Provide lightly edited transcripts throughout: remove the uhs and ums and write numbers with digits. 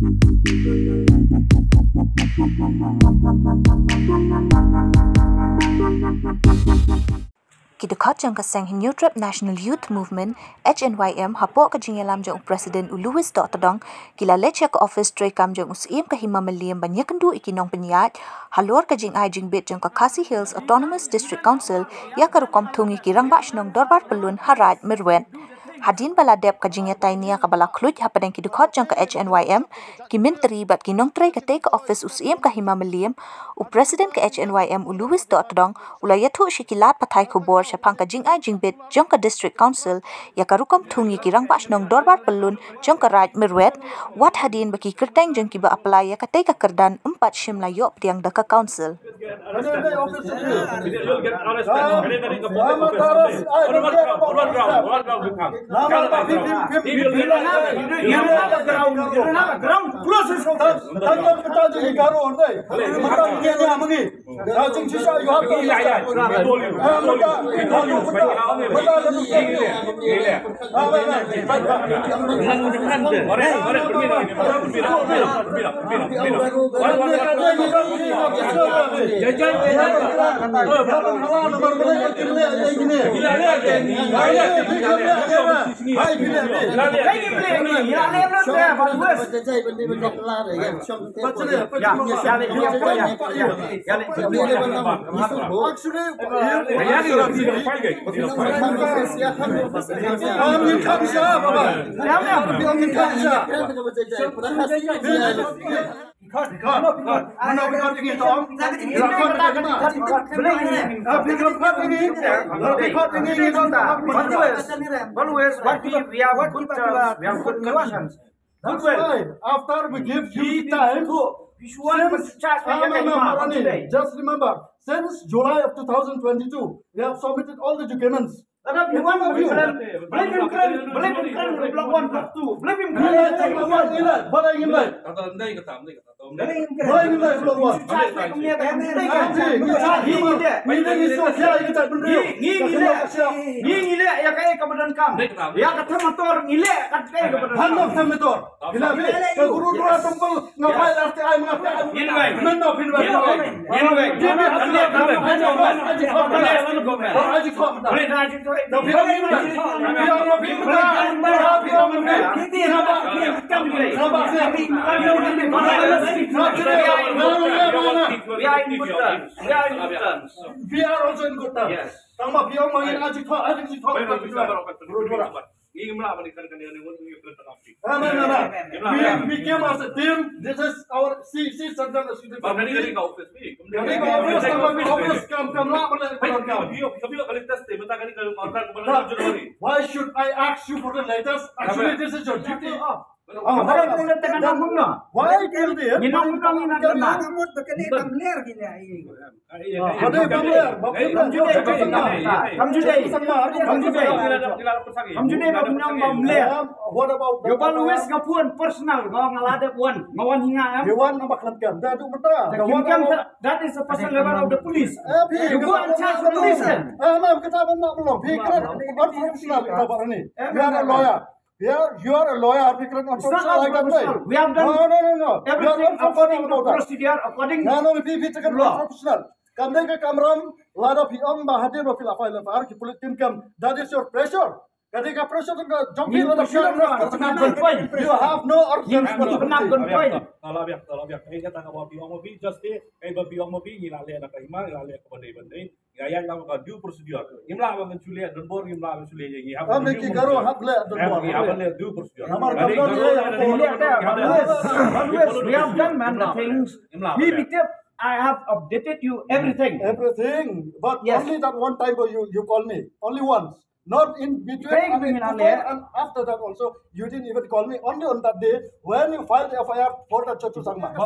Kidukat jang kaseng New Trip National Youth Movement HNYM hapok ka jingalam jang Presiden Louis Dotodong kila leche ka office tray kam jang usim ka hima maliam banyakandu ikinong penyat halor ka jing ai jing bit jang ka Khasi Hills Autonomous District Council ya karukom thungi kirang ba shnong dorbar pelun haraj mirwen Hadin bala dep ka jingya tainia ka bala khluj hapadang kidukat jang ka HNYM ki menteri bat kinong tray ka take office usim ka hima maliam u President ka HNYM Louis Dotodong ulayathu shikilat pathai kubor syapang ka jing ai jing bit jang ka District Council ya karukom thungi kirang ba shnong dorbar pelun jang ka raj mirwet wat hadin baki kerteng jang ki ba apply ya ka take ka kerdan 4 shimla yo tiang da ka council After we give you time, just remember, since July of 2022, we have submitted all the documents. Blame him, block 1, block 2. Blame him, we are also in good terms. Yes. We came as a team. This is our Central Why should I ask you for the latest? Actually, this is your duty. Why tell me? What about you Louis Gapuan personal? That is a personal level of the police. You go and charge the police. You are a lawyer. Yeah, you are a lawyer. We have done everything according to procedure, according to law. That is your pressure. You have no due procedure. We have done many things. I have updated you everything. But yes. Only that one time you call me. Only once. Not in between and after that also, you didn't even call me. Only on that day when you filed the FIR for the Chotu Sangma.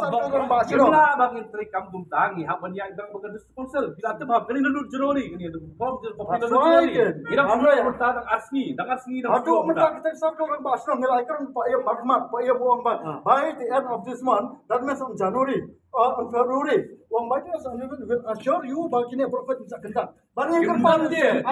By the end of this month, that means on January. on February. Wang baca will assure you bagini Prophet bisa kental. Bari yang kepan dia.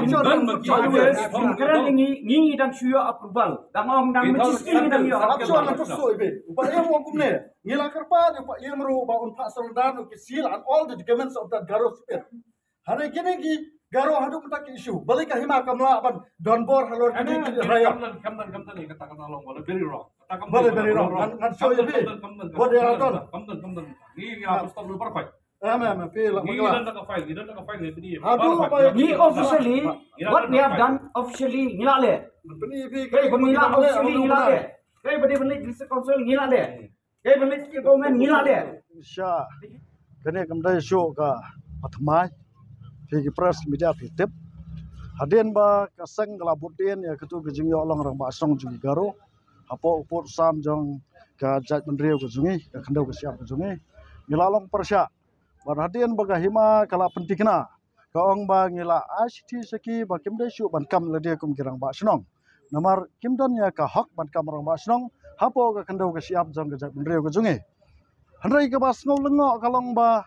Kerana ini dan syua approval. Dan orang dan menciski dan dia. Assure nak kesu ibe. Upaya yang wang kumne. Ngila kerpan upaya yang meru baun Pak Soldan seal and all the documents of that Garo spirit. Hari kini ki Garo hadu kita isu. Balik ke hima kamla aban Donbor halor kini raya. Kamdan ni katakan along boleh very wrong. Very wrong. Ngan show ibe. What they are done. Kamdan. Ini apa stop dulu perfect. Feel Ini dan tak file ni tadi. Ni officially what we have done officially ngilale. Kay pemila officially ngilale. Kay benda district council ngilale. Kay benda government ngilale. Sya. Kene kamdai show ka patmai. Fi press media fitip. Hadin ba kaseng kalabutin ya ketu gejing yo long rang ba song jungi Garo. Apo upur sam jong ka jat menriu ke jungi ka khandau ke siap ke jungi. Ngilalong persya. Barhadian bagahima kala pentikna kaong ba ngila ICT seki ba kimdai syu ban kam la dia kum kirang ba snong namar kimdon ya ka hak ban kam rang ba snong hapo ka kandau ka siap jang ka benreu ka jungi handrai ka ba sngo lengo kalong ba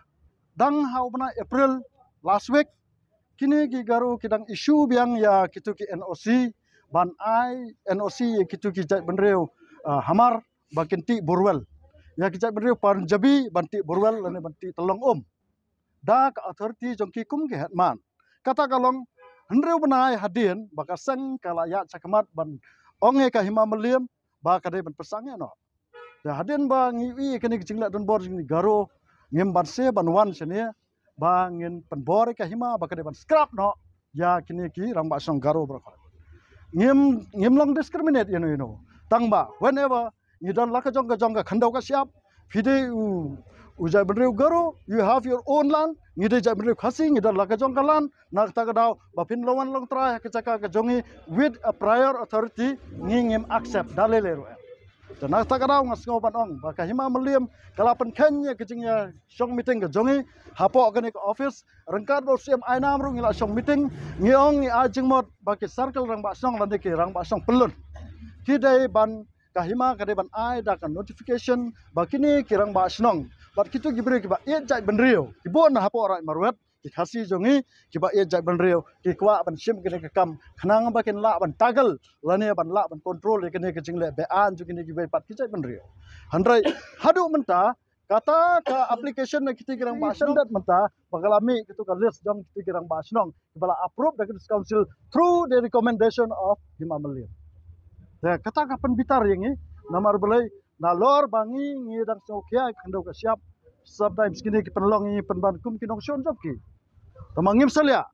dang hau bana April last week kini ki Garo kidang isu biang ya kitu ki NOC ban ai NOC kitu ki jat benreu hamar ba kinti borwel ya kijat benreu par jabi banti borwel lane banti telong da ka authority jongki kum ke hatman kata kalong henreu benai hadin baka sang kala ya cakamat ban onge ka hima meliam ba ka dei ban pesange no da hadin ba ngiwi kene kicingla don bor ni Garo ngem ban se ban wan sene ba ngin penbor ka hima ba ka dei ban scrap no ya kini ki rang ba song Garo bro ngem long discriminate you know tang ba whenever you don't like a jonga khandau ka siap fide ujai benreu Garo you have your own land ngide jai benreu khasi ngida like a jonga land nak ta dau bapin lawan long tra ka chaka ka jongi with a prior authority ngingem accept dalele ro dan nak ta dau ngasngo ban ong ba ka hima meliam kala pen khanya kicingnya song meeting ka jongi hapo ka ni office rengkat bo sim ainam ru ngila song meeting ngiong ngi ajing mod ba ki circle rang ba song lan ki rang ba song pelun kidai ban kahima kade ban ai da kan notification bakini kirang ba snong bat kitu gibre ki ba e jai benreu ibon hapo rai marwet ki khasi jongi ki ba e jai benreu ki kwa ban sim kene ka kam khnang ba ken la ban tagal lane ban la ban control kene ke jingle be an ju kene ki be pat ki jai benreu handrai hadu menta kata ka application na kiti kirang ba snong dat menta bagalami kitu ka list jong kiti kirang ba snong bala approve da council through the recommendation of Imam Malim. Ya kata kapan bitar yang ini namar belai nalor bangi ngidang sokia kandau ka siap sometimes kini ki penlong ini penban kum kinong sion job ki tamangim salia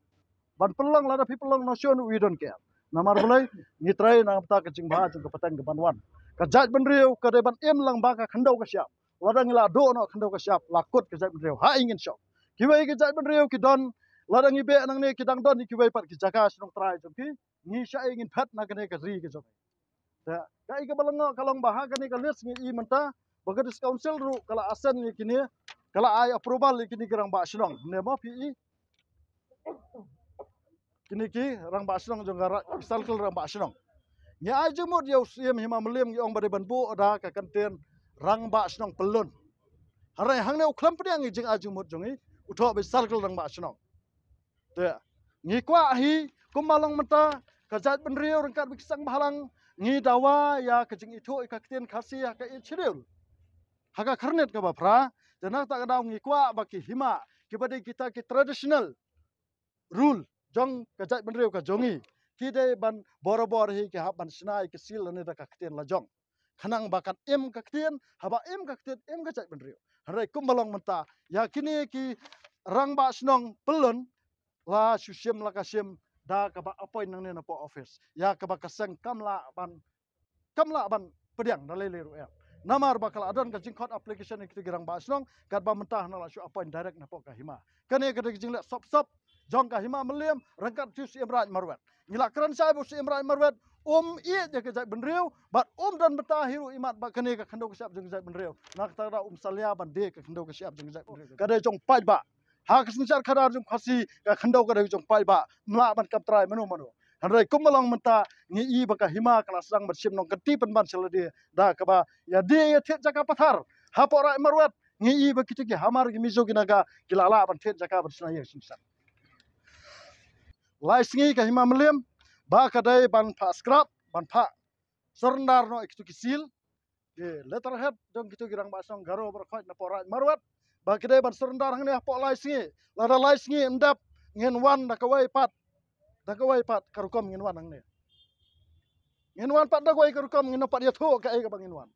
ban penlong lada pi penlong nasion we don't care namar belai ngitrai na ta ka jingba jung ka patang ka banwan ka jat benriu ka deban em lang ba ka kandau ka siap lada ngila do no kandau ka siap lakut ka jat benriu ha ingin syok kiwai ka jat benriu ki don lada ngibe nang ne kidang don ki kiwai pat ki jaka snong trai jom ki ngi sya ingin phat na kene ka ri ka jom ya kai ka balango kalong baha kani ka list ngi menta bagadis council ru kala asen ni kini kala ai approval ni kini gerang ba snong ne ma pi kini ki rang ba snong jong gara circle rang ba snong ngi ai jemut yo sim hima melim ngi ong bade ban bu da ka kanten rang ba snong pelun harai hang ne uklam pediang ngi jing ajumut jongi utho be circle rang ba snong ya ngi kwa hi kumalong menta kajat benriu rangkat bikisang bahalang ngi dawa ya kejing itu ikakten khasi ya ka ichirul haga karnet ka bapra jana ta daw ngi kwa baki hima kibade kita ki traditional rule jong kajat benriu ka jongi kide ban borobor hi ki haban snai ki sil ne da kakten la jong khanang bakat em kakten haba em kakten em kajat benriu harai kumbalong menta ya kini ki rang ba snong pelun la susim la kasim da ka ba appoint nang ne na po office ya ka ba kaseng kamla ban pediang dalele ru ya namar bakal adon ka jingkot application ni girang ba snong kat ba mentah na la su appoint direct na po ka hima kane ka jing le sop jong ka hima meliam rangkat ju si imraj marwet ngila kran sai bu si imraj marwet ie je ka jai benriu bat dan betah hiru imat ba kane ka khandau ka siap jing jai benriu nak ta da salia ban de ka khandau ka siap jing jai benriu ka de jong pai ba ha kesencar khadar jum khasi ka khandau ka de jong pai ba mla ban kap trai manu handrai kumalong menta ngi i baka hima kelas rang bersim nong keti penban seladi da ka ba ya de ya thet jaka pathar ha po rai marwat ngi ba kita ki hamar ki mizo ginaga kilala ban thet jaka ban snaya simsan laisingi ka hima meliam ba kadai ban pa scrap ban pa serndar no ikitu kisil ke letterhead dong kitu girang basong garo berkhot na porat marwat ba kadai ban serndar hang ne po laisingi lada laisingi endap ngen wan da kawai pat karukom ngen wan hang ne ngen wan pat da kawai karukom ngen pat ya tho ka ai ka bangin wan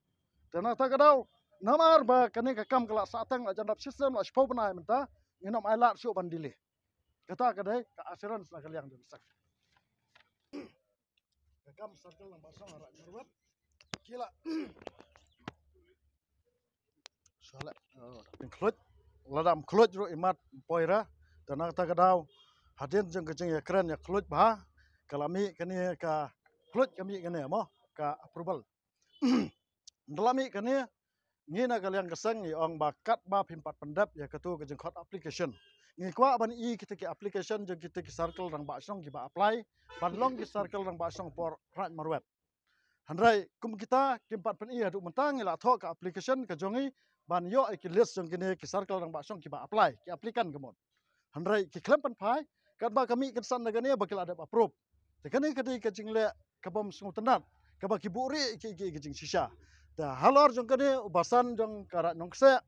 tena ta kadau namar ba kane ka kam kala satang la jandap system la shpo banai menta ngenom ai lat shu bandile kata kadai ka assurance la kaliang dum sak ka kam circle lang basang ara marwat kila sala include ladam khlut ro imat poira tena ta kadau hadin jeng kejeng ya keren ya khlut ba kalami kane ka khlut kami kane mo ka approval dalami kane ngina kalian keseng ni ong bakat ba pimpat pendap ya ketu ke jengkot application ngi kwa ban I kita ke application jeng kita ke circle rang ba song ki ba apply ban long ki circle rang ba song por rat marwet handrai kum kita kimpat pen I adu mentang ila tho ke application ke jongi ban yo ki list jeng kini ke circle rang ba song ki ba apply ki aplikan kemon handrai ki klem pen pai kat ba kami kensan negane bakil ada approve tekane kadi ke jingle ke bom sungu tenat ke ba ki buri ki jing sisa da halor jong kene ubasan jong karat nongse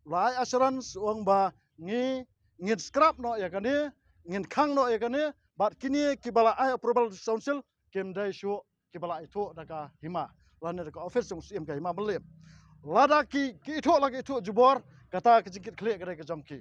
lai assurance uang ba ngin scrap no ya kene ngin khang no ya kene bat kini kibala ai approval council kem dai shu kibala itu daga hima lane daga office jong sim ka hima belim lada ki itu lagi itu jubor kata kejikit klik kedai ke jomki